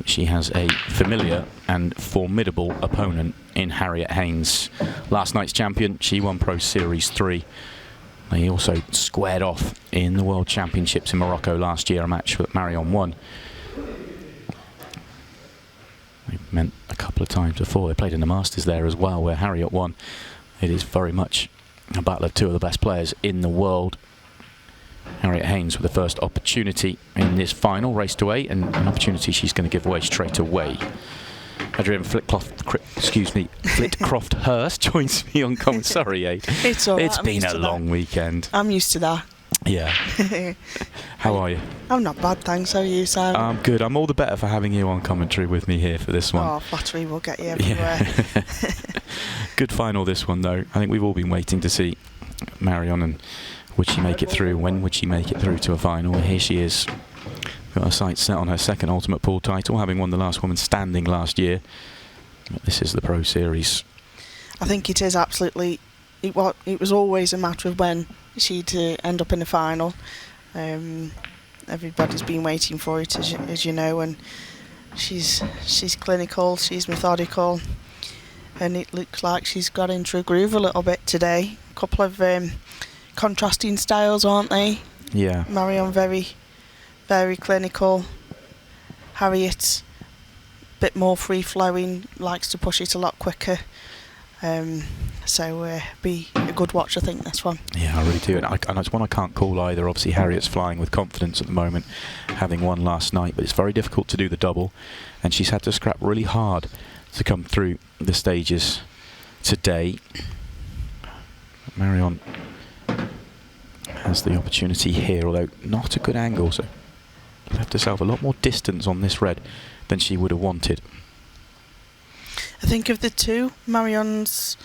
She has a familiar and formidable opponent in Harriet Haynes. Last night's champion, she won Pro Series 3. They also squared off in the World Championships in Morocco last year, a match that Marion won. They met a couple of times before. They played in the Masters there as well, where Harriet won. It is very much a battle of two of the best players in the world. Harriet Haynes with the first opportunity in this final, raced away, and an opportunity she's going to give away straight away. Adrian Flitcroft-Hurst joins me on comment. Sorry, Aid. It's all right. It's been a long weekend. I'm used to that. Yeah. How are you? I'm not bad, thanks. How are you, Sam? I'm good. I'm all the better for having you on commentary with me here for this one. Oh, flattery will get you everywhere. Yeah. Good final, this one, though. I think we've all been waiting to see Marion, and would she make it through? When would she make it through to a final? And here she is. Got her sights set on her second Ultimate Pool title, having won the last woman standing last year. But this is the Pro Series. I think it is absolutely... It was always a matter of when she'd end up in the final. Everybody's been waiting for it, as you know, and she's clinical, she's methodical, and it looks like she's got into a groove a little bit today. A couple of contrasting styles, aren't they? Yeah. Marion very, very clinical. Harriet, a bit more free-flowing, likes to push it a lot quicker. So be a good watch, I think, this one. Yeah, I really do. And it's one I can't call either. Obviously, Harriet's flying with confidence at the moment, having won last night, but it's very difficult to do the double, and she's had to scrap really hard to come through the stages today. Marion has the opportunity here, although not a good angle, so left herself a lot more distance on this red than she would have wanted. I think of the two, Marion's,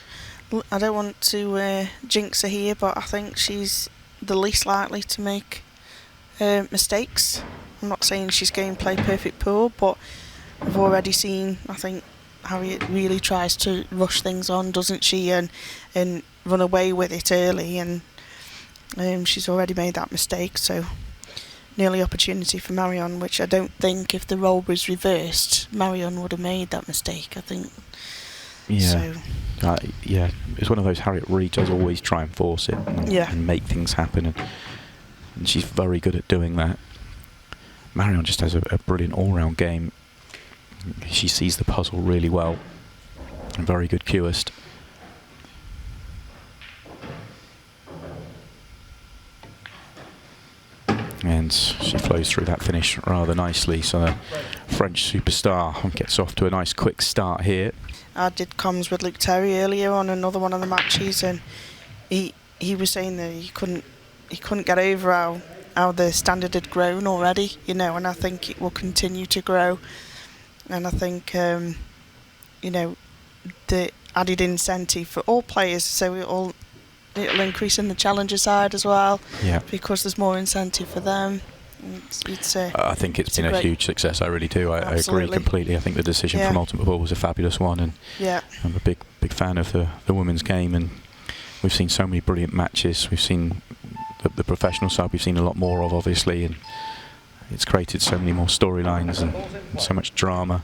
I don't want to jinx her here, but I think she's the least likely to make mistakes. I'm not saying she's going to play perfect pool, but I've already seen, I think Harriet really tries to rush things on, doesn't she, and run away with it early, and she's already made that mistake, so nearly opportunity for Marion, which I don't think if the role was reversed, Marion would have made that mistake, I think. Yeah. So. Yeah, it's one of those. Harriet really does always try and force it and make things happen, and she's very good at doing that. Marion just has a brilliant all-round game. She sees the puzzle really well, and very good cueist. And she flows through that finish rather nicely, so the French superstar gets off to a nice quick start here. I did comms with Luke Terry earlier on another one of the matches, and he was saying that he couldn't get over how the standard had grown already, you know, and I think it will continue to grow. And I think the added incentive for all players, so it'll increase in the challenger side as well, because there's more incentive for them. I think it's been a huge success. I really do. I agree completely. I think the decision from Ultimate Pool was a fabulous one, and I'm a big fan of the women's game, and we've seen so many brilliant matches. We've seen the professional side. We've seen a lot more of, obviously, and it's created so many more storylines and so much drama.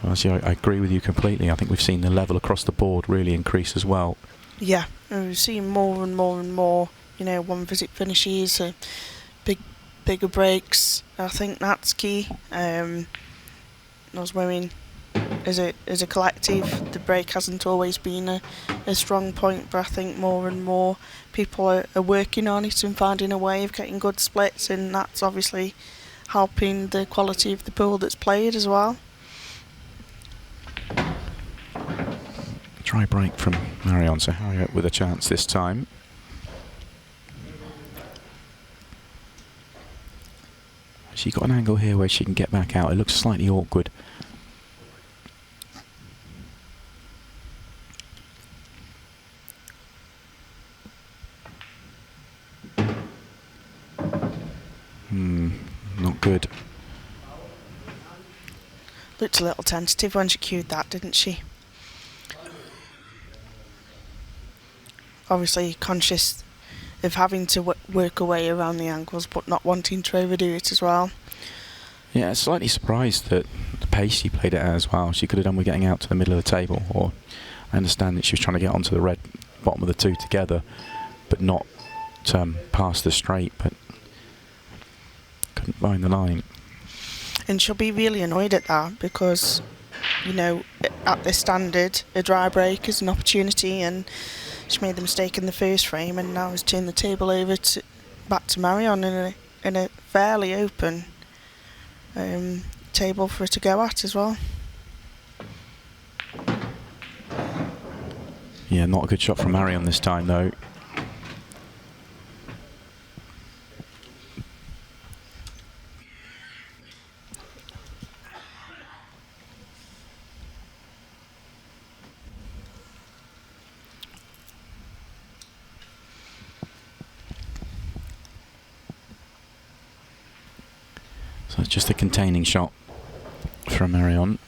Honestly, I agree with you completely. I think we've seen the level across the board really increase as well. Yeah, and we've seen more and more and more. You know, one visit finishes, bigger breaks. I think that's key. Those women, as a collective, the break hasn't always been a strong point, but I think more and more people are working on it and finding a way of getting good splits, and that's obviously helping the quality of the pool that's played as well. Try break from Marion, so Harriet with a chance this time. She got an angle here where she can get back out. It looks slightly awkward. Not good. Looked a little tentative when she cued that, didn't she? Obviously conscious of having to work away around the angles, but not wanting to overdo it as well. Yeah, slightly surprised that the pace she played it at as well. She could have done with getting out to the middle of the table, or I understand that she was trying to get onto the red bottom of the two together, but not past the straight, but couldn't find the line. And she'll be really annoyed at that because, you know, at this standard, a dry break is an opportunity, and she made the mistake in the first frame, and now has turned the table over back to Marion in a fairly open table for her to go at as well. Yeah, not a good shot from Marion this time though. So it's just a containing shot from Marion.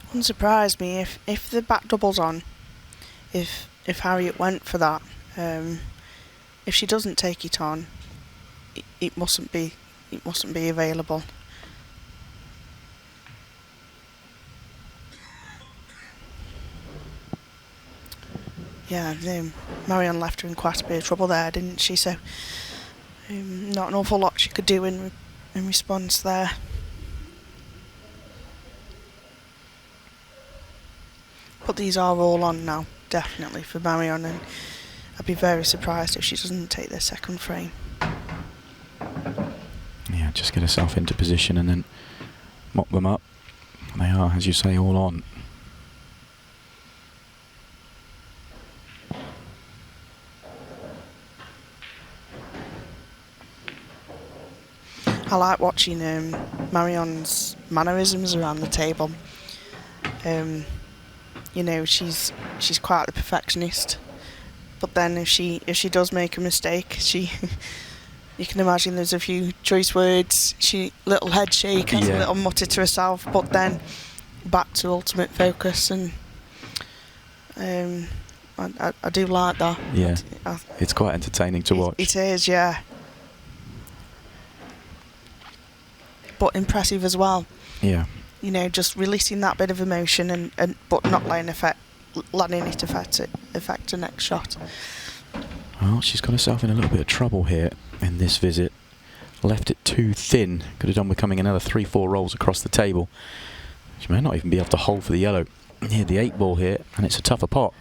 Wouldn't surprise me if the back double's on, if Harriet went for that. If she doesn't take it on, it mustn't be available. Yeah, Marion left her in quite a bit of trouble there, didn't she? So not an awful lot she could do in response there. But these are all on now, definitely, for Marion, and I'd be very surprised if she doesn't take their second frame. Yeah, just get herself into position and then mop them up. They are, as you say, all on. I like watching Marion's mannerisms around the table. You know, she's quite the perfectionist, but then if she does make a mistake, you can imagine there's a few choice words, little head shake, has a little mutter to herself, but then back to ultimate focus, and I do like that. Yeah, it's quite entertaining to watch. It is, yeah. But impressive as well. Yeah. You know, just releasing that bit of emotion and but not letting it affect the next shot. Well, she's got herself in a little bit of trouble here in this visit. Left it too thin. Could have done with coming another 3-4 rolls across the table. She may not even be able to hold for the yellow. Here, the 8 ball here, and it's a tougher pot.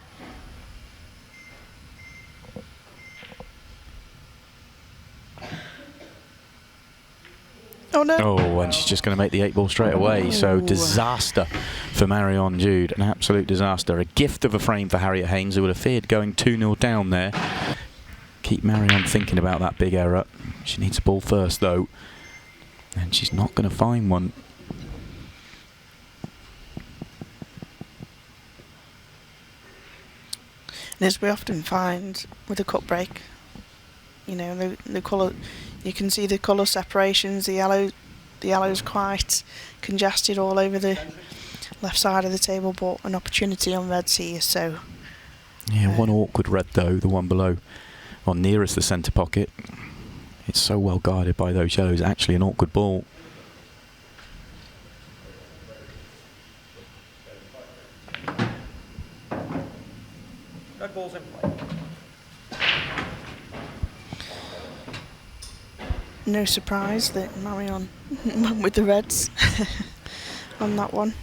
Oh no. Oh, and she's just going to make the 8 ball straight away. Ooh. So disaster for Marion Jude. An absolute disaster. A gift of a frame for Harriet Haynes, who would have feared going 2-0 down there. Keep Marion thinking about that big error. She needs a ball first though. And she's not going to find one. And as we often find with a cut break, you know, the colour, you can see the colour separations. The yellow's quite congested all over the left side of the table, but an opportunity on red's here. So yeah, one awkward red though, the one below, or nearest the centre pocket. It's so well guarded by those yellows. Actually, an awkward ball. Red ball's in play. No surprise that Marion went with the reds on that one.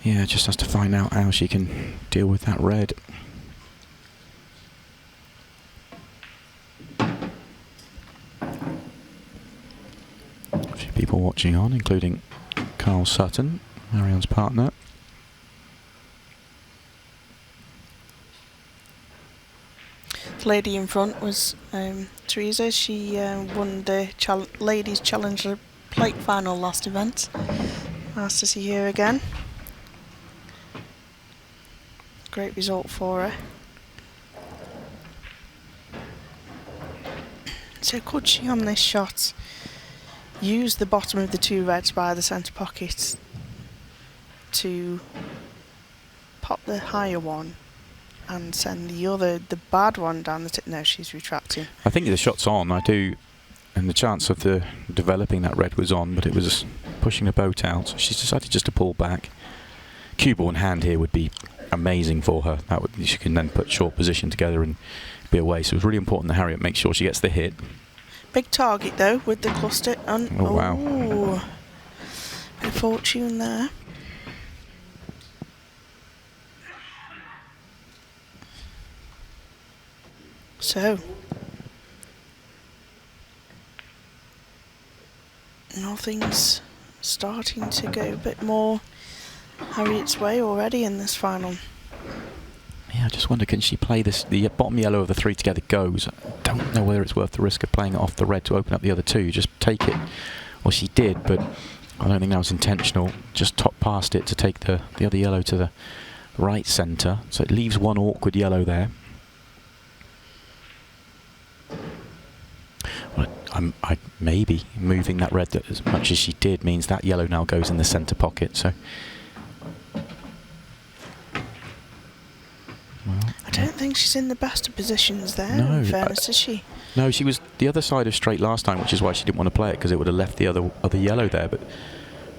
Yeah, just has to find out how she can deal with that red. A few people watching on, including Carl Sutton, Marion's partner. The lady in front was Teresa. She won the Ladies Challenger Plate Final last event. Nice to see her again. Great result for her. So could she on this shot use the bottom of the 2 reds by the centre pocket to pop the higher one? and send the bad one down the tip. No, she's retracting. I think the shot's on, I do, and the chance of the developing that red was on, but it was pushing the boat out, so she's decided just to pull back. Cue ball in hand here would be amazing for her. She can then put short position together and be away, so it's really important that Harriet makes sure she gets the hit. Big target though with the cluster. Oh wow. Bit of fortune there. So, nothing's starting to go a bit more Harriet's way already in this final. Yeah, I just wonder, can she play this? The bottom yellow of the three together goes. I don't know whether it's worth the risk of playing it off the red to open up the other two. Just take it. Well, she did, but I don't think that was intentional. Just top past it to take the other yellow to the right centre. So it leaves one awkward yellow there. Well, I maybe moving that red as much as she did means that yellow now goes in the centre pocket. So. Well, I don't think she's in the best of positions there, no, in fairness, is she? No, she was the other side of straight last time, which is why she didn't want to play it, because it would have left the other yellow there. But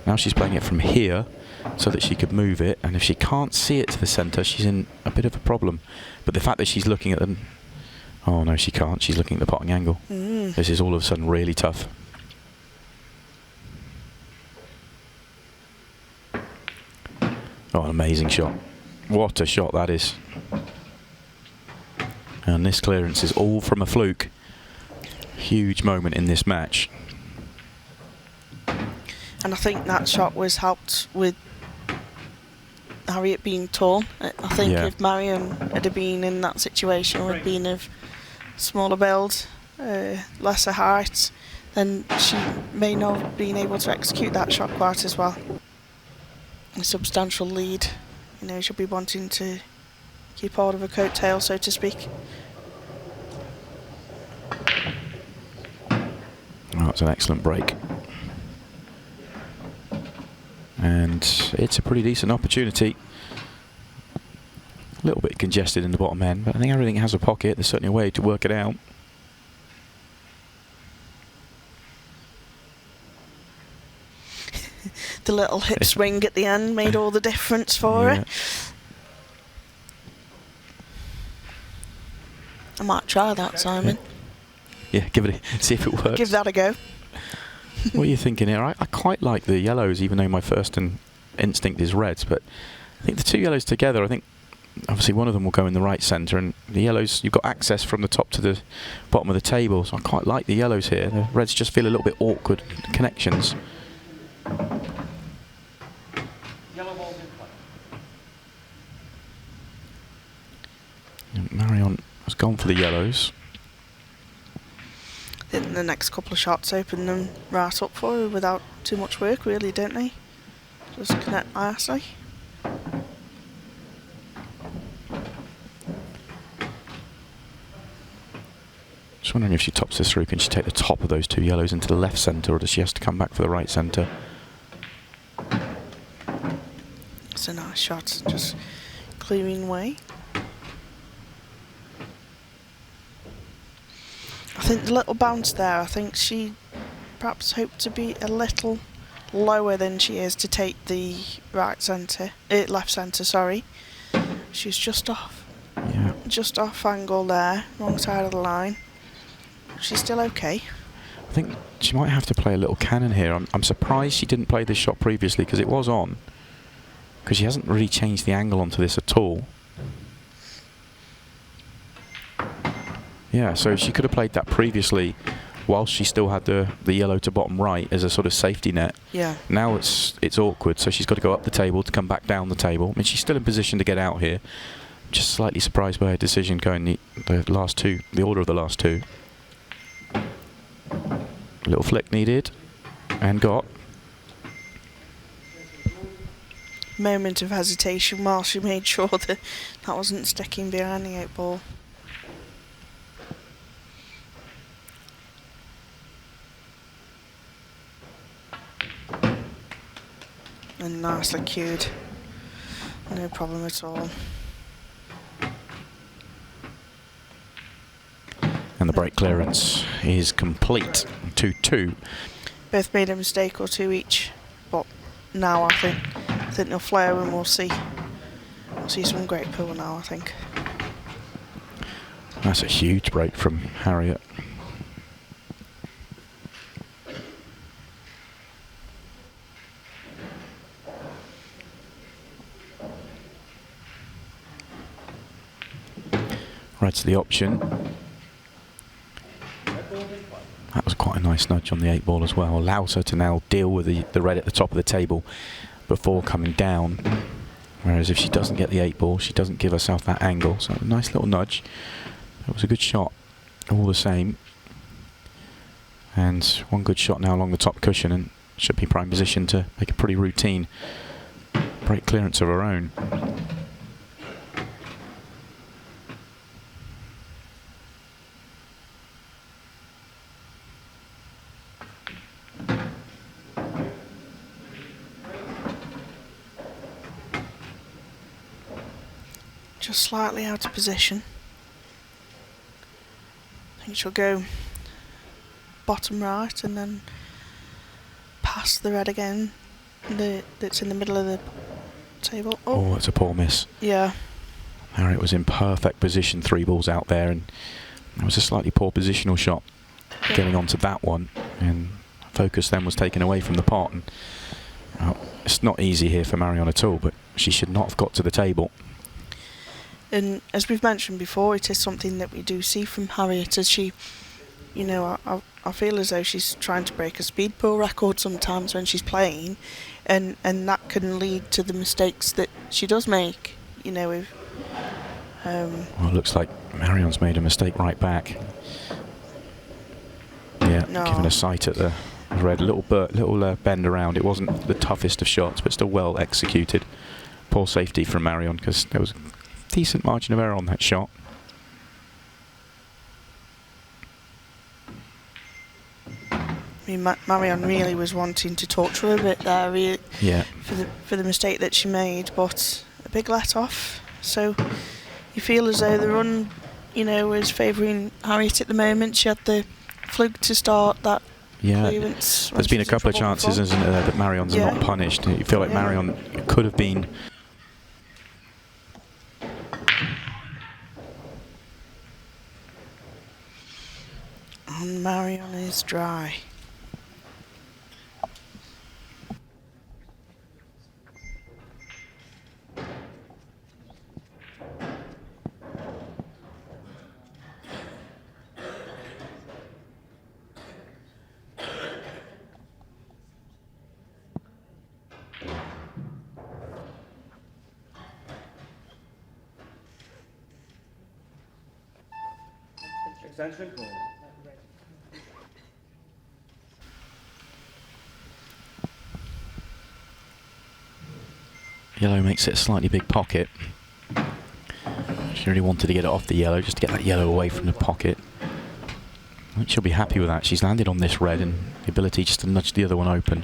now she's playing it from here so that she could move it, and if she can't see it to the centre, she's in a bit of a problem. But the fact that she's looking at them... Oh no, she can't. She's looking at the potting angle. This is all of a sudden really tough. Oh, an amazing shot. What a shot that is. And this clearance is all from a fluke. Huge moment in this match. And I think that shot was helped with Harriet being tall. I think if Marion had been in that situation, would have been of smaller build, lesser height, then she may not have been able to execute that shot quite as well. A substantial lead. You know, she'll be wanting to keep hold of her coattail, so to speak. Oh, that's an excellent break. And it's a pretty decent opportunity. A little bit congested in the bottom end, but I think everything has a pocket. There's certainly a way to work it out. The little hip swing at the end made all the difference for her. I might try that, Simon. Yeah, give it see if it works. Give that a go. What are you thinking here? I quite like the yellows, even though my first instinct is reds, but I think the two yellows together, I think obviously one of them will go in the right centre, and the yellows, you've got access from the top to the bottom of the table, so I quite like the yellows here. The reds just feel a little bit awkward connections. Yellow ball's in play. Marion has gone for the yellows. Then the next couple of shots open them right up for her without too much work, really, don't they? Just connect nicely. Just wondering if she tops this through, can she take the top of those two yellows into the left centre, or does she have to come back for the right centre? It's a nice shot, just clearing way. I think the little bounce there, I think she perhaps hoped to be a little lower than she is to take the right centre, left centre, sorry. She's just off. Yeah. Just off angle there, wrong side of the line. She's still okay. I think she might have to play a little cannon here. I'm surprised she didn't play this shot previously, because it was on. Because she hasn't really changed the angle onto this at all. Yeah, so she could have played that previously whilst she still had the yellow to bottom right as a sort of safety net. Yeah. Now it's awkward, so she's got to go up the table to come back down the table. I mean, she's still in position to get out here. Just slightly surprised by her decision going the last two, the order of the last two. A little flick needed, and got. Moment of hesitation while she made sure that wasn't sticking behind the 8 ball. And nicely cued. No problem at all. And the break clearance is complete. 2-2. Both made a mistake or two each, but now I think they'll flare and we'll see some great pool now, I think. That's a huge break from Harriet. Right to the option. That was quite a nice nudge on the 8 ball as well. Allows her to now deal with the red at the top of the table before coming down. Whereas if she doesn't get the 8 ball, she doesn't give herself that angle. So a nice little nudge. That was a good shot, all the same. And one good shot now along the top cushion, and should be prime position to make a pretty routine break clearance of her own. Just slightly out of position. I think she'll go bottom right and then past the red again. That's in the middle of the table. Oh, it's a poor miss. Yeah. Harriet was in perfect position, 3 balls out there, and it was a slightly poor positional shot getting onto that one, and focus then was taken away from the pot. And it's not easy here for Marion at all, but she should not have got to the table. And as we've mentioned before, it is something that we do see from Harriet, as she, you know, I feel as though she's trying to break a speed pool record sometimes when she's playing, and that can lead to the mistakes that she does make, you know. With well, it looks like Marion's made a mistake right back. Yeah, giving a sight at the red, little bend around. It wasn't the toughest of shots, but still well executed. Poor safety from Marion, because there was decent margin of error on that shot. I mean, Marion really was wanting to torture her a bit there, yeah, for the mistake that she made, but a big let off. So you feel as though the run, you know, is favouring Harriet at the moment. She had the fluke to start that. Yeah, there's been a couple of chances, isn't there, that Marion's not punished. You feel like Marion could have been. And Marion is dry. Extension call. Yellow makes it a slightly big pocket. She really wanted to get it off the yellow, just to get that yellow away from the pocket. I think she'll be happy with that. She's landed on this red and the ability just to nudge the other one open.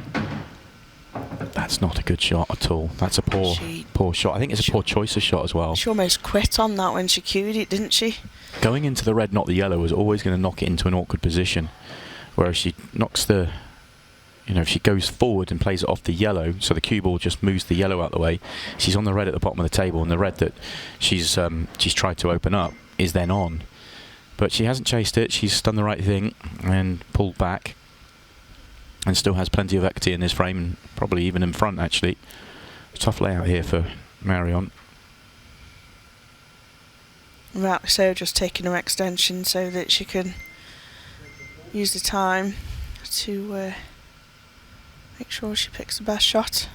That's not a good shot at all. That's a poor shot. I think it's a poor choice of shot as well. She almost quit on that when she cued it, didn't she? Going into the red, not the yellow, was always going to knock it into an awkward position. Whereas she knocks the... You know, if she goes forward and plays it off the yellow, so the cue ball just moves the yellow out the way, she's on the red at the bottom of the table, and the red that she's tried to open up is then on. But she hasn't chased it. She's done the right thing and pulled back, and still has plenty of equity in this frame, and probably even in front, actually. Tough layout here for Marion. Rightly so, just taking her extension so that she can use the time to make sure she picks the best shot.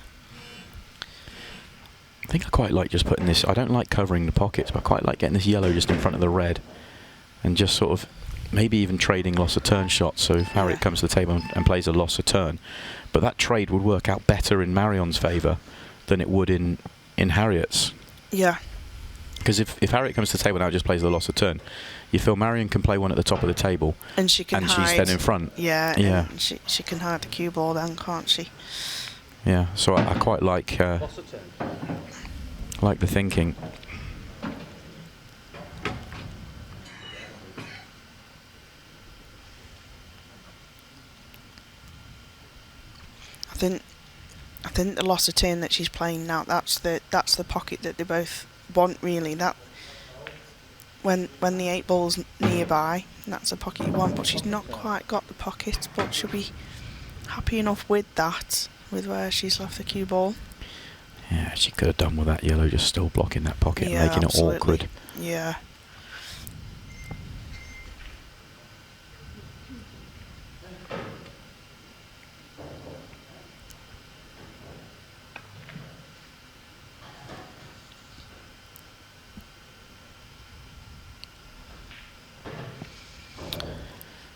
I think I quite like just putting this... I don't like covering the pockets, but I quite like getting this yellow just in front of the red, and just sort of maybe even trading loss of turn shots. So if Harriet comes to the table and plays a loss of turn, but that trade would work out better in Marion's favour than it would in Harriet's. Yeah. Because if Harriet comes to the table now and just plays the loss of turn, you feel Marion can play one at the top of the table, and she can hide. She's then in front. Yeah, and she can hide the cue ball then, can't she? Yeah, so I quite like the thinking. I think the loss of turn that she's playing now, that's the pocket that they both want, really. That when the 8 ball's nearby, that's a pocket you want, but she's not quite got the pocket, but she'll be happy enough with that, with where she's left the cue ball. Yeah, she could have done with that yellow just still blocking that pocket, yeah, making absolutely. it awkward. Yeah.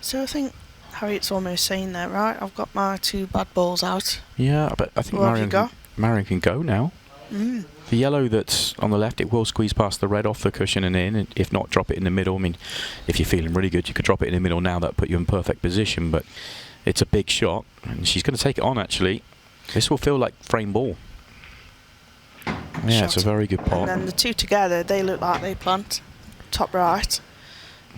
So I think Harriet's almost saying there, right? I've got my 2 bad balls out. Yeah, but I think Marion can go now. Mm. The yellow that's on the left, it will squeeze past the red off the cushion and in, and if not, drop it in the middle. I mean, if you're feeling really good, you could drop it in the middle now. That put you in perfect position, but it's a big shot, and she's going to take it on, actually. This will feel like frame ball. Yeah, it's a very good pot. And then the 2 together, they look like they plant. Top right.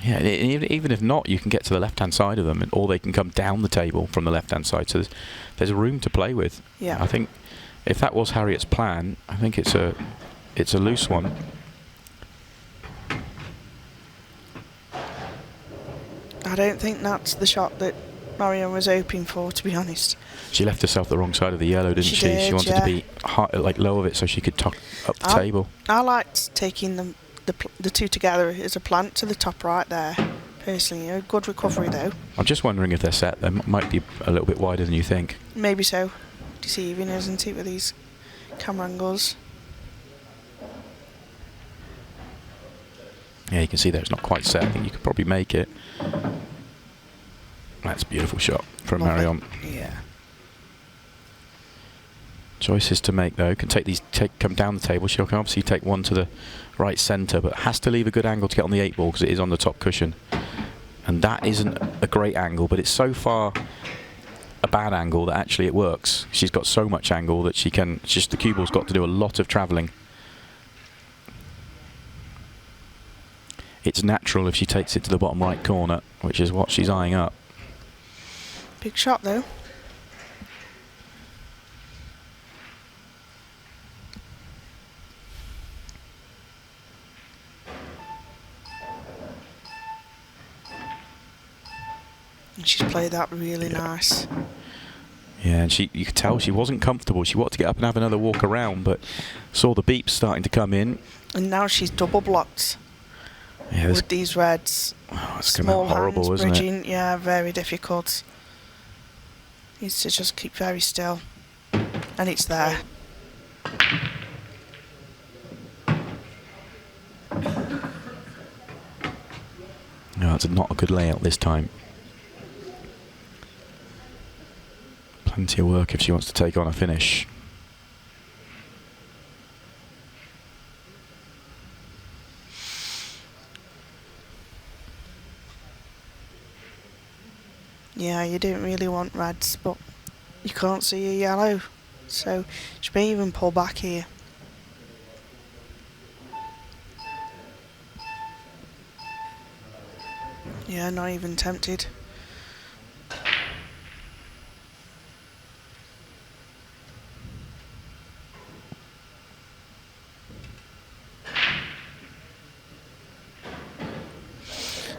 Yeah, even if not, you can get to the left-hand side of them, or they can come down the table from the left-hand side. So there's room to play with. Yeah. I think if that was Harriet's plan, I think it's a loose one. I don't think that's the shot that Marion was hoping for, to be honest. She left herself the wrong side of the yellow, didn't she? Did, she wanted to be low of it so she could tuck up the table. I liked taking the 2 together as a plant to the top right there, personally. A good recovery though. I'm just wondering if they're set. They might be a little bit wider than you think. Maybe so. Deceiving, isn't it, with these camera angles? Yeah, you can see there it's not quite set. I think you could probably make it. That's a beautiful shot from Marion. Yeah. Choices to make though. Can come down the table. She'll obviously take one to the right centre, but has to leave a good angle to get on the 8 ball because it is on the top cushion. And that isn't a great angle, but it's so far a bad angle that actually it works. She's got so much angle that she can. It's just the cue ball's got to do a lot of travelling. It's natural if she takes it to the bottom right corner, which is what she's eyeing up. Big shot though. And she's played that really nice. Yeah, and you could tell she wasn't comfortable. She wanted to get up and have another walk around, but saw the beeps starting to come in. And now she's double blocked. Yeah, with these reds. Oh, it's going to be horrible, isn't bridging, it? Yeah, very difficult. Needs to just keep very still. And it's there. No, it's not a good layout this time. Plenty of work if she wants to take on a finish. Yeah, you don't really want reds, but you can't see a yellow, so she may even pull back here. Yeah, not even tempted.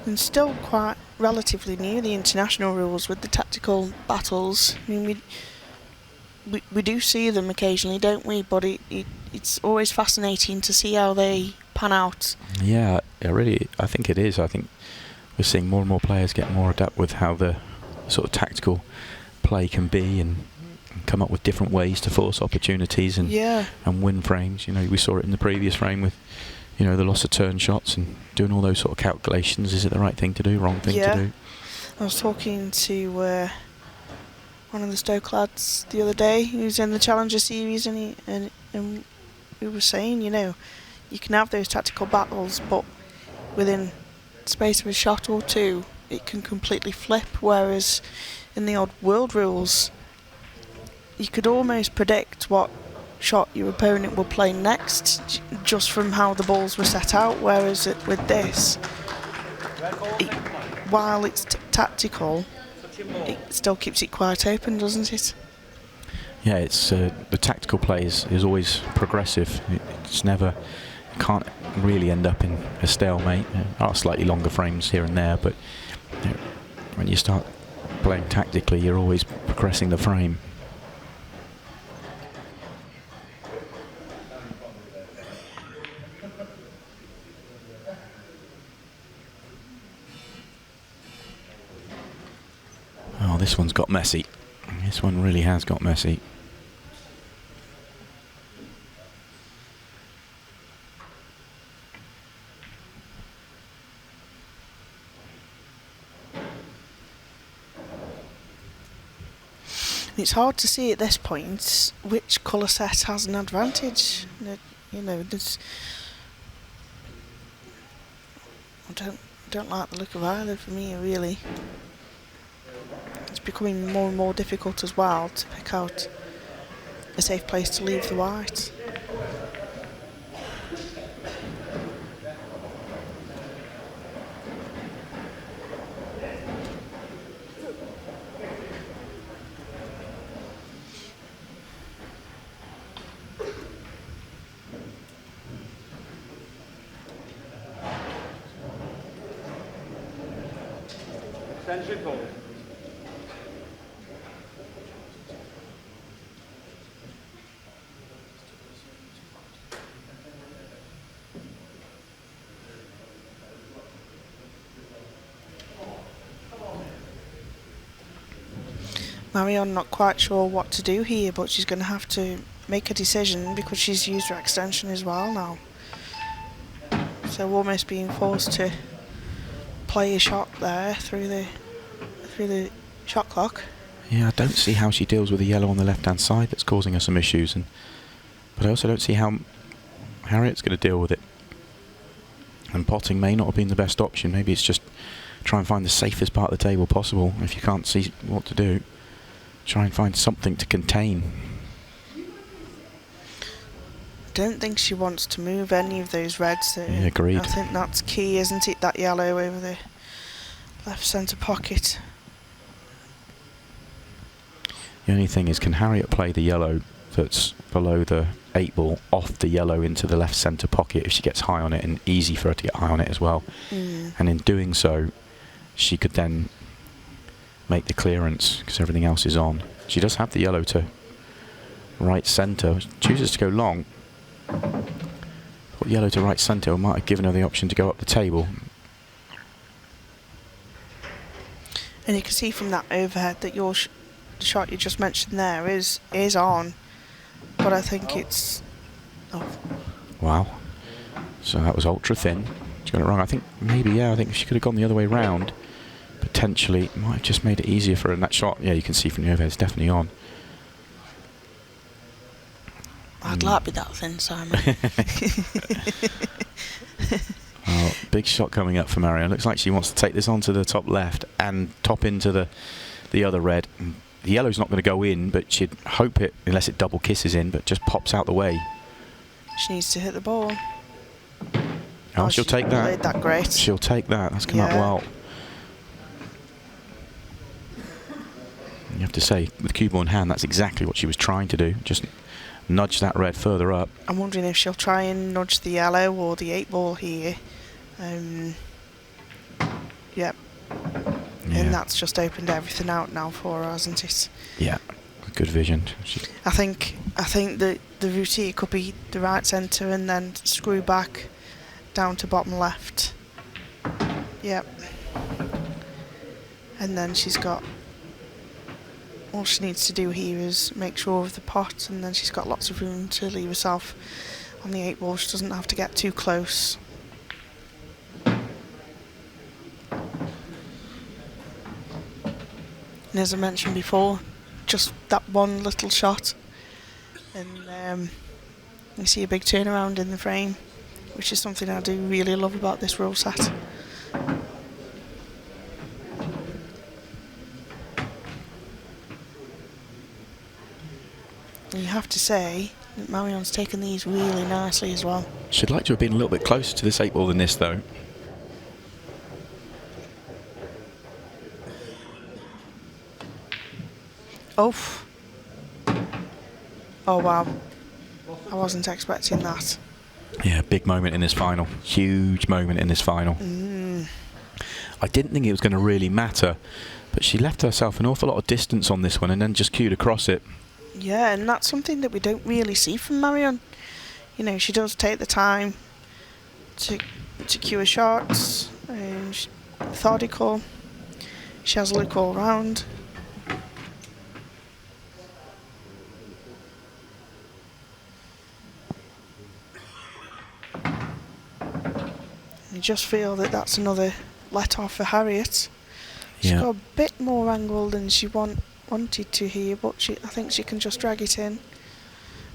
And still quite relatively new, the international rules with the tactical battles. I mean, we do see them occasionally, don't we? But it's always fascinating to see how they pan out. Yeah, I think it is. I think we're seeing more and more players get more adept with how the sort of tactical play can be and come up with different ways to force opportunities and win frames. You know, we saw it in the previous frame with, you know, the loss of turn shots and doing all those sort of calculations. Is it the right thing to do, wrong thing to do? I was talking to one of the Stoke lads the other day who's in the Challenger series, and we were saying, you know, you can have those tactical battles, but within the space of a shot or two, it can completely flip, whereas in the odd world rules, you could almost predict what shot your opponent will play next just from how the balls were set out, whereas with this, while it's tactical, it still keeps it quite open, doesn't it? Yeah, it's the tactical play is always progressive. It's never, can't really end up in a stalemate. There are slightly longer frames here and there, but when you start playing tactically, you're always progressing the frame. Oh, this one's got messy. This one really has got messy. It's hard to see at this point which colour set has an advantage. You know, there's. I don't like the look of either for me, really. It's becoming more and more difficult as well to pick out a safe place to leave the white. Extension call. Marion not quite sure what to do here, but she's going to have to make a decision because she's used her extension as well now. So almost being forced to play a shot there through the shot clock. Yeah, I don't see how she deals with the yellow on the left-hand side. That's causing her some issues, but I also don't see how Harriet's going to deal with it. And potting may not have been the best option. Maybe it's just try and find the safest part of the table possible. If you can't see what to do, try and find something to contain. I don't think she wants to move any of those reds. Yeah, agreed. I think that's key, isn't it? That yellow over the left centre pocket. The only thing is, can Harriet play the yellow that's below the 8 ball off the yellow into the left centre pocket if she gets high on it, and easy for her to get high on it as well. And in doing so, she could then make the clearance because everything else is on. She does have the yellow to right centre. Chooses to go long. Put yellow to right centre might have given her the option to go up the table. And you can see from that overhead that your the shot you just mentioned there is on, but I think it's. Oh. Wow. So that was ultra thin. She got it wrong. I think maybe, yeah, I think if she could have gone the other way round, potentially might have just made it easier for her in that shot. Yeah, you can see from the overhead it's definitely on. I'd like to be that thin, Simon. Well, big shot coming up for Marion. Looks like she wants to take this onto the top left and top into the other red. The yellow's not going to go in, but she'd hope it, unless it double kisses in, but just pops out the way. She needs to hit the ball. Oh, she'll take that. Played that great. She'll take that. That's come up well. You have to say, with cue ball in hand, that's exactly what she was trying to do. Just nudge that red further up. I'm wondering if she'll try and nudge the yellow or the 8 ball here. Yep. Yeah. And that's just opened everything out now for her, hasn't it? Yeah, good vision. I think the route here could be the right centre and then screw back down to bottom left. Yep. And then she's got. All she needs to do here is make sure of the pot, and then she's got lots of room to leave herself on the 8 ball. She doesn't have to get too close. And as I mentioned before, just that one little shot, and you see a big turnaround in the frame, which is something I do really love about this rule set. And you have to say that Marion's taken these really nicely as well. She'd like to have been a little bit closer to this 8 ball than this, though. Oh. Oh wow, I wasn't expecting that. Yeah, big moment in this final. Huge moment in this final. I didn't think it was going to really matter, but she left herself an awful lot of distance on this one and then just cued across it. Yeah, and that's something that we don't really see from Marion. You know, she does take the time to cue her shots. She's methodical. She has a look all round. You just feel that that's another let off for Harriet. She's got a bit more angle than she wanted to here, but I think she can just drag it in,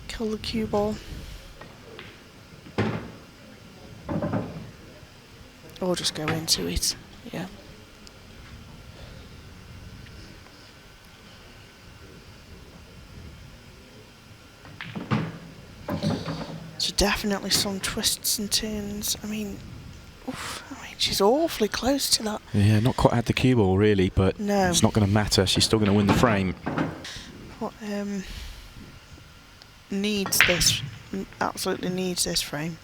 kill the cue ball. Or just go into it, yeah. So definitely some twists and turns. I mean, she's awfully close to that. Yeah, not quite had the cue ball really, but no. It's not going to matter. She's still going to win the frame. But needs this, absolutely needs this frame.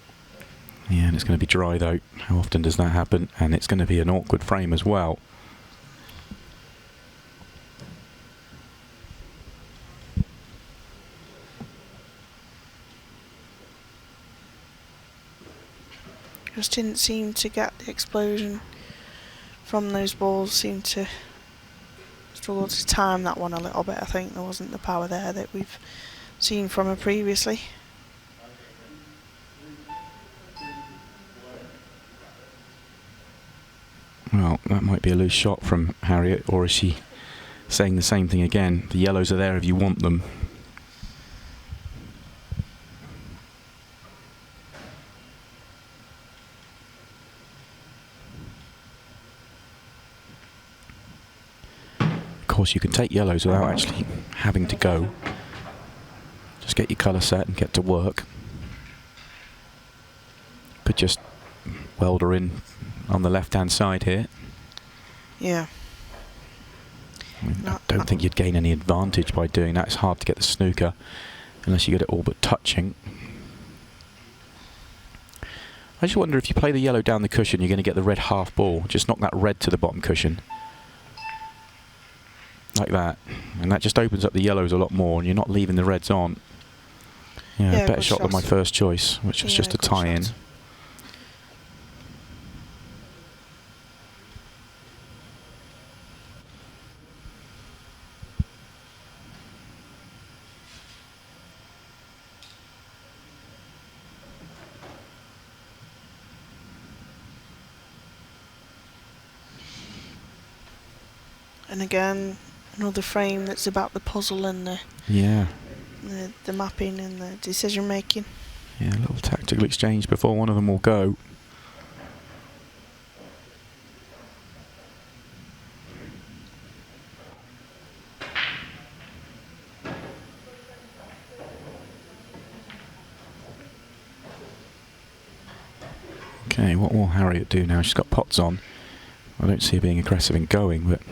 Yeah, and it's going to be dry though. How often does that happen? And it's going to be an awkward frame as well. Just didn't seem to get the explosion from those balls. Seemed to struggle to time that one a little bit. I think there wasn't the power there that we've seen from her previously. Well, that might be a loose shot from Harriet, or is she saying the same thing again? The yellows are there if you want them. Of course, you can take yellows without actually having to go. Just get your colour set and get to work. Could just weld her in on the left-hand side here. Yeah. I don't think you'd gain any advantage by doing that. It's hard to get the snooker unless you get it all but touching. I just wonder if you play the yellow down the cushion, you're going to get the red half ball. Just knock that red to the bottom cushion. Like that. And that just opens up the yellows a lot more and you're not leaving the reds on. Yeah, better shot than my first choice, which was just a tie-in. And again, another frame that's about the puzzle and the mapping and the decision making. Yeah, a little tactical exchange before one of them will go. Okay, what will Harriet do now? She's got pots on. I don't see her being aggressive in going, but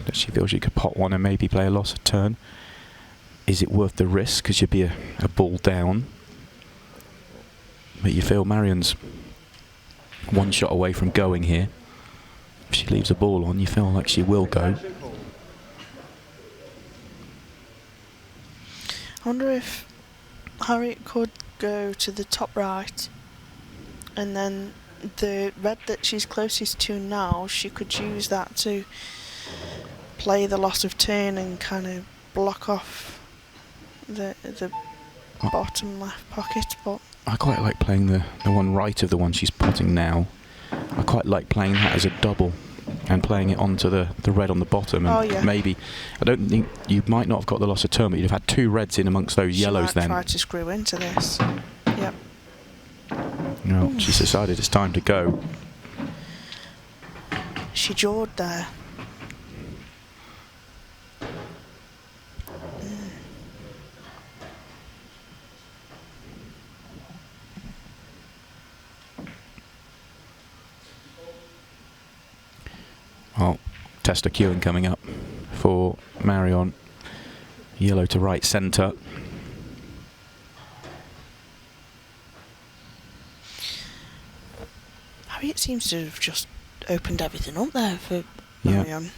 does she feel she could pot one and maybe play a loss of turn? Is it worth the risk? Because you'd be a ball down. But you feel Marion's one shot away from going here. If she leaves a ball on, you feel like she will go. I wonder if Harriet could go to the top right and then the red that she's closest to now, she could use that to play the loss of turn and kind of block off the bottom left pocket. But I quite like playing the one right of the one she's potting now. I quite like playing that as a double and playing it onto the red on the bottom. And maybe, I don't think, you might not have got the loss of turn, but you'd have had two reds in amongst those yellows then. She might try to screw into this. Yep. No, she's decided it's time to go. She jawed there. Well, tester queuing coming up for Marion. Yellow to right centre. Harriet seems to have just opened everything up there for Marion.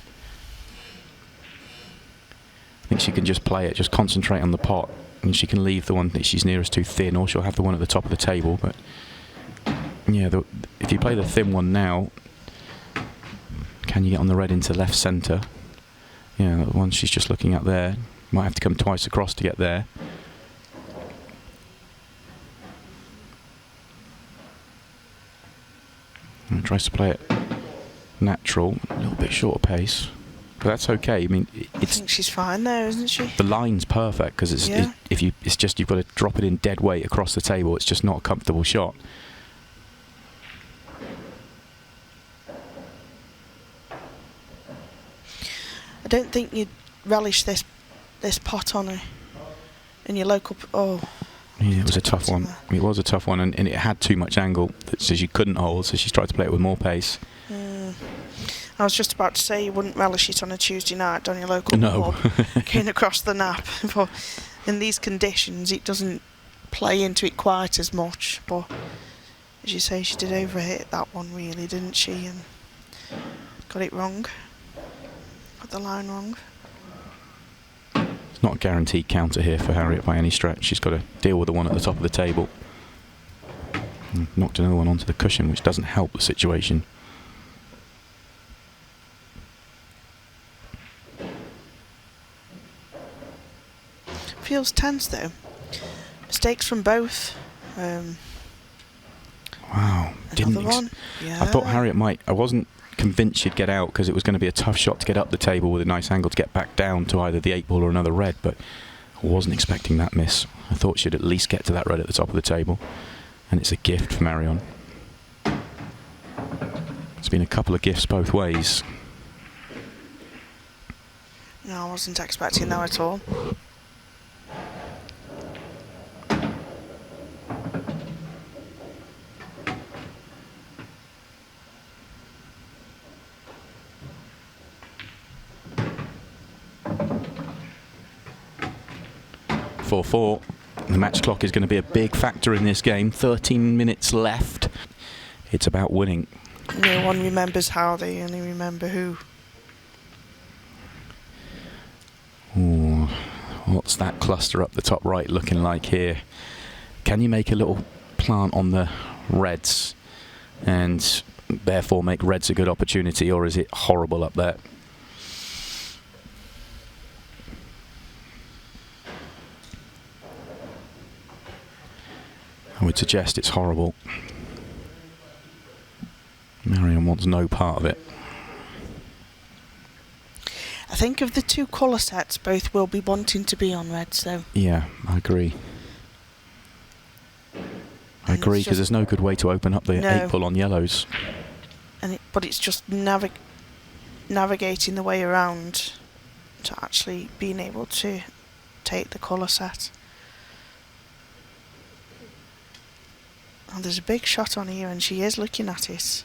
I think she can just play it, just concentrate on the pot, and she can leave the one that she's nearest to thin, or she'll have the one at the top of the table. But yeah, if you play the thin one now, can you get on the red into left centre? Yeah, the one she's just looking at there. Might have to come twice across to get there. And tries to play it natural, a little bit shorter pace. But that's okay. I mean, I think she's fine there, isn't she? The line's perfect because it's it's just you've got to drop it in dead weight across the table. It's just not a comfortable shot. I don't think you'd relish this pot on in your local. Yeah, it was a tough one. It was a tough one, and it had too much angle, so she couldn't hold. So she tried to play it with more pace. I was just about to say you wouldn't relish it on a Tuesday night on your local pub, going across the nap. But in these conditions, it doesn't play into it quite as much. But as you say, she did overhit that one really, didn't she? And got it wrong. Got the line wrong. It's not a guaranteed counter here for Harriet by any stretch. She's got to deal with the one at the top of the table. And knocked another one onto the cushion, which doesn't help the situation. Feels tense though. Mistakes from both. Wow, didn't one. Yeah. I thought Harriet might. I wasn't convinced she'd get out because it was going to be a tough shot to get up the table with a nice angle to get back down to either the 8-ball or another red, but I wasn't expecting that miss. I thought she'd at least get to that red at the top of the table, and it's a gift for Marion. It's been a couple of gifts both ways. No, I wasn't expecting that at all. The match clock is going to be a big factor in this game. 13 minutes left. It's about winning. No one remembers how, they only remember who. Ooh, what's that cluster up the top right looking like here? Can you make a little plant on the reds and therefore make reds a good opportunity, or is it horrible up there? I would suggest it's horrible. Marion wants no part of it. I think of the two colour sets, both will be wanting to be on red, so... Yeah, I agree. I agree, because there's no good way to open up the 8-ball on yellows. But it's just navigating the way around to actually being able to take the colour set. Oh, there's a big shot on here and she is looking at it,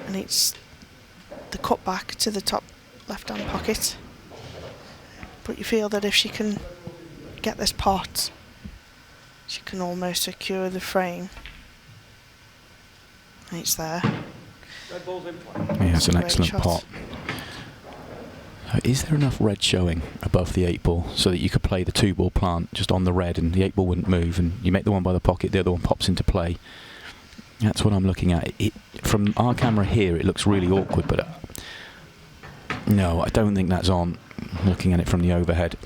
and it's the cut back to the top left hand pocket, but you feel that if she can get this pot, she can almost secure the frame, and it's there. Red ball's in play. Yeah, it's an excellent pot. Is there enough red showing above the 8-ball so that you could play the 2-ball plant just on the red and the 8-ball wouldn't move, and you make the one by the pocket, the other one pops into play? That's what I'm looking at. From our camera here, it looks really awkward, but no, I don't think that's on. Looking at it from the overhead.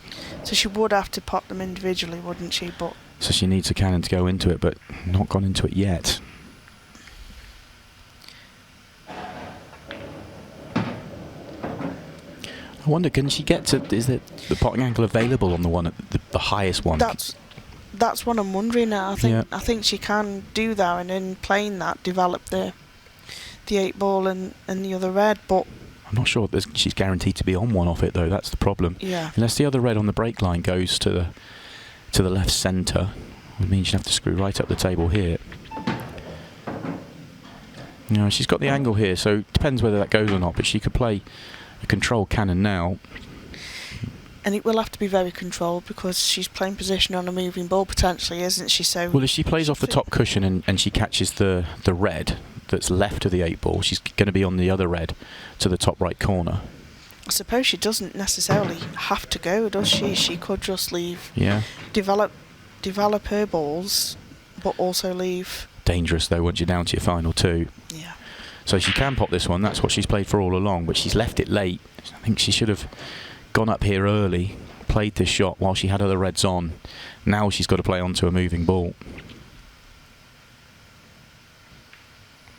So she would have to pot them individually, wouldn't she? But so she needs a cannon to go into it, but not gone into it yet. I wonder, can she get to? Is the potting angle available on the one at the highest one? That's what I'm wondering now. I think she can do that, and in playing that, develop the 8-ball and the other red. But I'm not sure she's guaranteed to be on one off it though. That's the problem. Yeah. Unless the other red on the break line goes to the left centre, it means she'd have to screw right up the table here. No, she's got the angle here, so it depends whether that goes or not. But she could play a control cannon now. And it will have to be very controlled because she's playing position on a moving ball potentially, isn't she? So well, if she plays off the top cushion and she catches the red, that's left of the 8-ball. She's going to be on the other red to the top right corner. I suppose she doesn't necessarily have to go, does she? She could just leave. Yeah. Develop her balls, but also leave. Dangerous though once you're down to your final 2. Yeah. So she can pop this one. That's what she's played for all along, but she's left it late. I think she should have gone up here early, played this shot while she had other reds on. Now she's got to play onto a moving ball.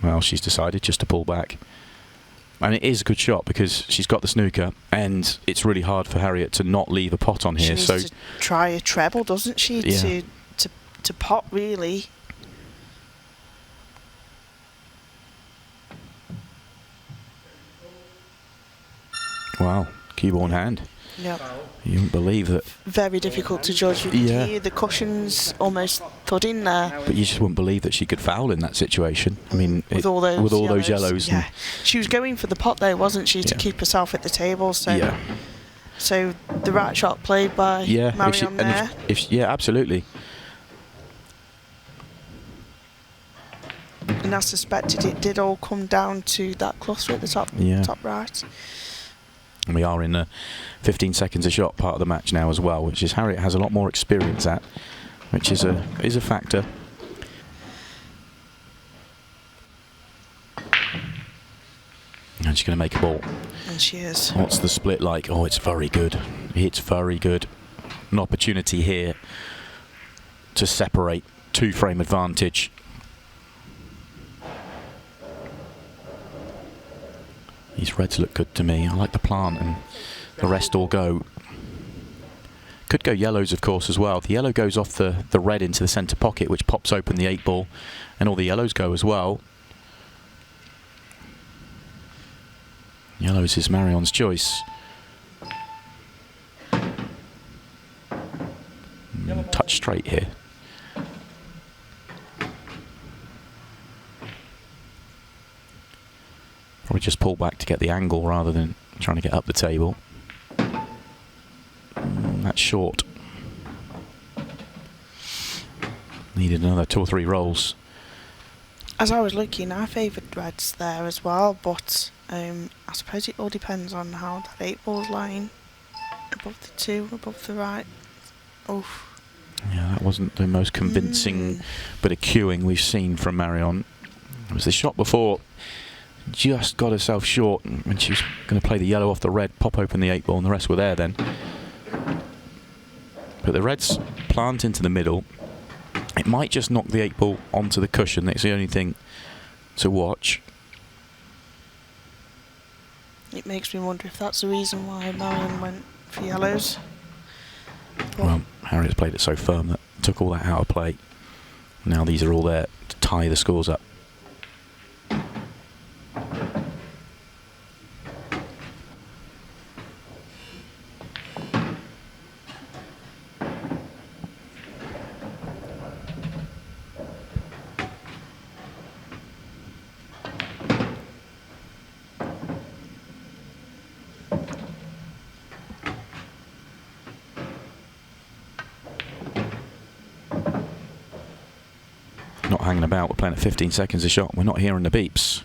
Well, she's decided just to pull back. And it is a good shot because she's got the snooker, and it's really hard for Harriet to not leave a pot on here. She needs to try a treble, doesn't she? Yeah. To pot, really. Wow, cue ball in hand. Yep. You wouldn't believe that. Very difficult to judge. You can hear the cushions almost thudding there. But you just wouldn't believe that she could foul in that situation. I mean, with all those yellows. Yeah. She was going for the pot though, wasn't she, to keep herself at the table? So. Yeah. So the right shot played by Marion there. Yeah, absolutely. And I suspected it did all come down to that cluster at the top right. And we are in the 15 seconds a shot part of the match now as well, which is Harriet has a lot more experience at, which is a factor. And she's going to make a ball. And she is. What's the split like? Oh, it's very good. It's very good. An opportunity here to separate, 2-frame advantage. These reds look good to me. I like the plant, and the rest all go. Could go yellows, of course, as well. The yellow goes off the red into the centre pocket, which pops open the 8-ball, and all the yellows go as well. Yellows is Marion's choice. Touch straight here. Probably just pull back to get the angle rather than trying to get up the table. That's short. Needed another 2 or 3 rolls. As I was looking, I favoured reds there as well, but I suppose it all depends on how that 8-ball's lying. Above the 2, above the right. Oof. Yeah, that wasn't the most convincing bit of cueing we've seen from Marion. It was the shot before. Just got herself short when she was going to play the yellow off the red, pop open the 8-ball, and the rest were there then. But the reds plant into the middle. It might just knock the 8-ball onto the cushion. That's the only thing to watch. It makes me wonder if that's the reason why Marion went for yellows. Well, Harriet's played it so firm that took all that out of play. Now these are all there to tie the scores up. Not hanging about, we're playing at 15 seconds a shot, we're not hearing the beeps.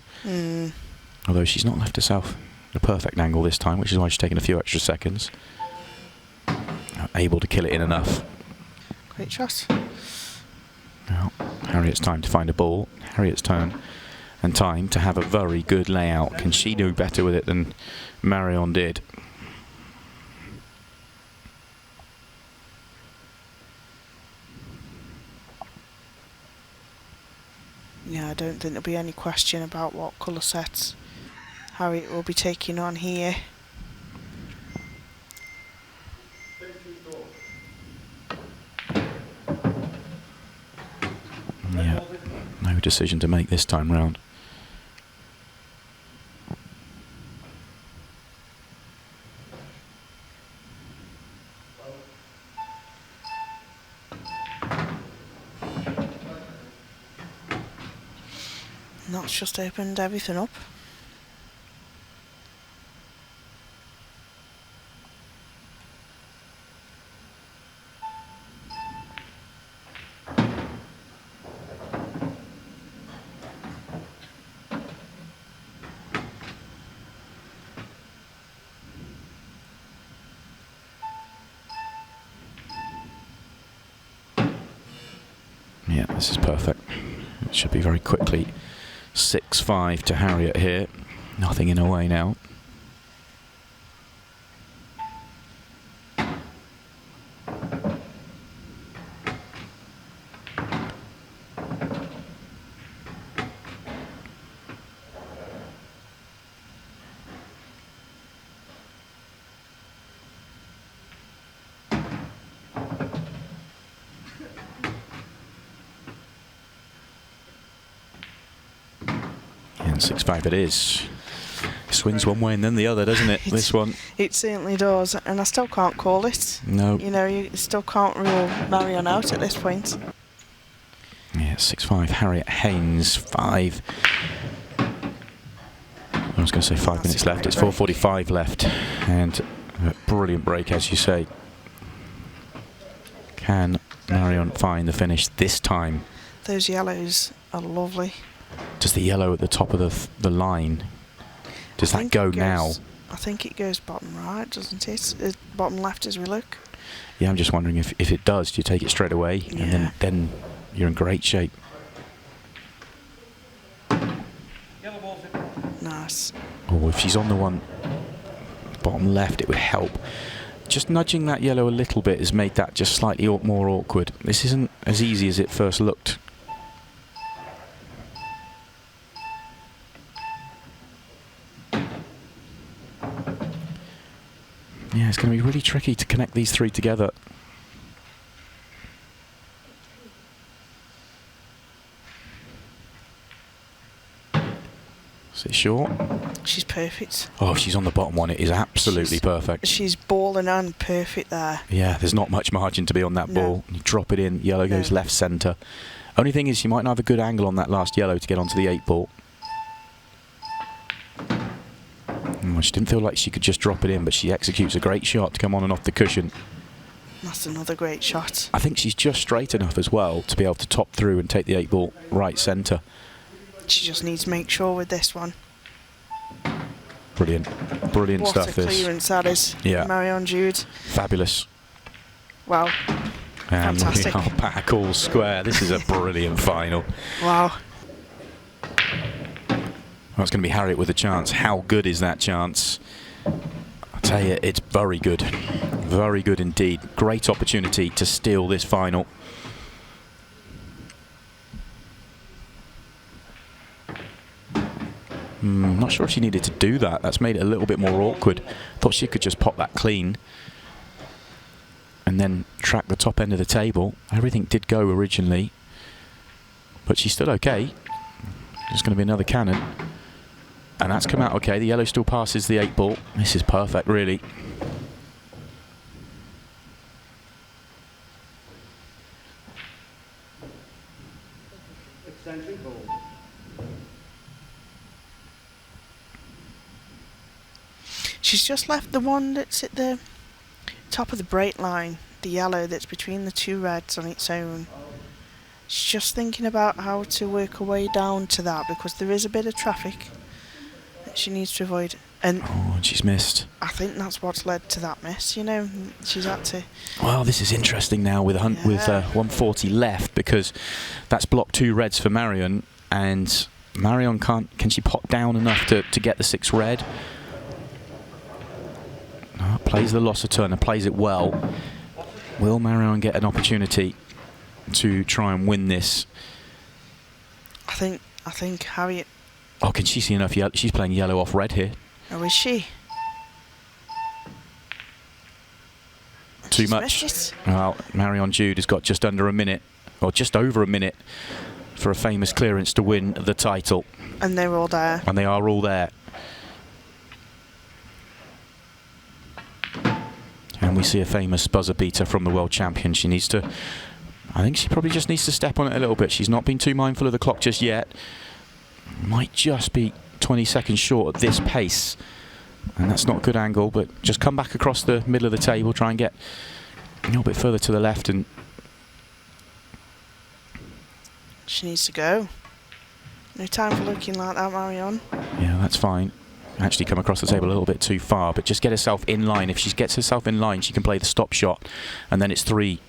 Although she's not left herself a perfect angle this time, which is why she's taken a few extra seconds. Not able to kill it in enough. Great shot. Well, Harriet's time to find a ball. Harriet's turn and time to have a very good layout. Can she do better with it than Marion did? Yeah, I don't think there'll be any question about what colour sets Harriet will be taking on here. Yeah, no decision to make this time round. And that's just opened everything up. This is perfect. It should be very quickly 6-5 to Harriet here. Nothing in her way now. And 6-5 it is. Swings one way and then the other, doesn't it? This one. It certainly does, and I still can't call it. No. You know, you still can't rule Marion out at this point. Yeah, 6-5. Harriet Haynes 5. I was going to say 5 minutes left. It's 4:45 left, and a brilliant break, as you say. Can Marion find the finish this time? Those yellows are lovely. Does the yellow at the top of the line, does that go now? I think it goes bottom right, doesn't it? Bottom left as we look. Yeah, I'm just wondering if it does, do you take it straight away? Yeah. And then you're in great shape. Yellow ball's in. Nice. Oh, if she's on the one bottom left, it would help. Just nudging that yellow a little bit has made that just slightly more awkward. This isn't as easy as it first looked. Yeah, it's going to be really tricky to connect these three together. Is it short? She's perfect. Oh, she's on the bottom one. It is absolutely perfect. She's balling and perfect there. Yeah, there's not much margin to be on that ball. You drop it in, yellow goes left centre. Only thing is, she might not have a good angle on that last yellow to get onto the 8 ball. She didn't feel like she could just drop it in, but she executes a great shot to come on and off the cushion. That's another great shot. I think she's just straight enough as well to be able to top through and take the 8 ball right centre. She just needs to make sure with this one. Brilliant. Brilliant stuff, this. What a clearance that is. Yeah. Marion, Jude. Fabulous. Wow. And fantastic. we are back all square. This is a brilliant final. Wow. Well, it's going to be Harriet with a chance. How good is that chance? I tell you, it's very good. Very good indeed. Great opportunity to steal this final. Not sure if she needed to do that. That's made it a little bit more awkward. Thought she could just pop that clean and then track the top end of the table. Everything did go originally, but she stood okay. There's going to be another cannon. And that's come out okay. The yellow still passes the 8 ball. This is perfect, really. Extension ball. She's just left the one that's at the top of the break line, the yellow that's between the 2 reds on its own. She's just thinking about how to work her way down to that, because there is a bit of traffic that she needs to avoid. And she's missed. I think that's what's led to that miss, you know. She's had to... Well, this is interesting now with 140 left, because that's blocked 2 reds for Marion, and Marion can she pop down enough to get the 6 red? No, plays the loss of turn and plays it well. Will Marion get an opportunity to try and win this? I think Harriet... Oh, can she see enough yellow? She's playing yellow off red here. Oh, is she? Too much. Well, Marion Jude has got just under a minute, or just over a minute, for a famous clearance to win the title. And they're all there. And they are all there. And we see a famous buzzer beater from the world champion. She needs to... I think she probably just needs to step on it a little bit. She's not been too mindful of the clock just yet. Might just be 20 seconds short at this pace. And that's not a good angle, but just come back across the middle of the table, try and get a little bit further to the left, and... She needs to go. No time for looking like that, Marion. Yeah, that's fine. Actually come across the table a little bit too far, but just get herself in line. If she gets herself in line, she can play the stop shot, and then it's 3.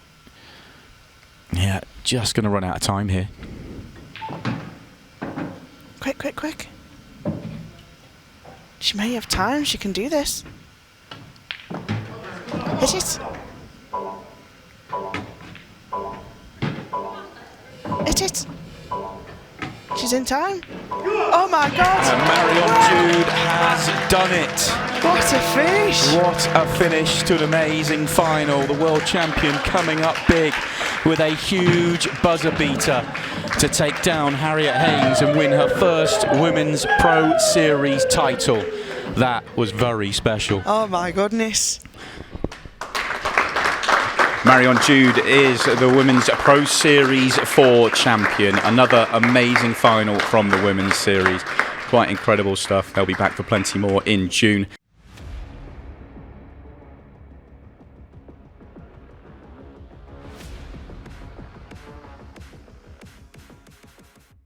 Yeah, just going to run out of time here. Quick, quick, quick. She may have time. She can do this. Hit it. Hit it. She's in time. Oh my God! And Marion Jude has done it. What a finish! What a finish to an amazing final. The world champion coming up big with a huge buzzer beater to take down Harriet Haynes and win her first Women's Pro Series title. That was very special. Oh my goodness. Marion Jude is the Women's Pro Series 4 champion. Another amazing final from the Women's Series. Quite incredible stuff. They'll be back for plenty more in June.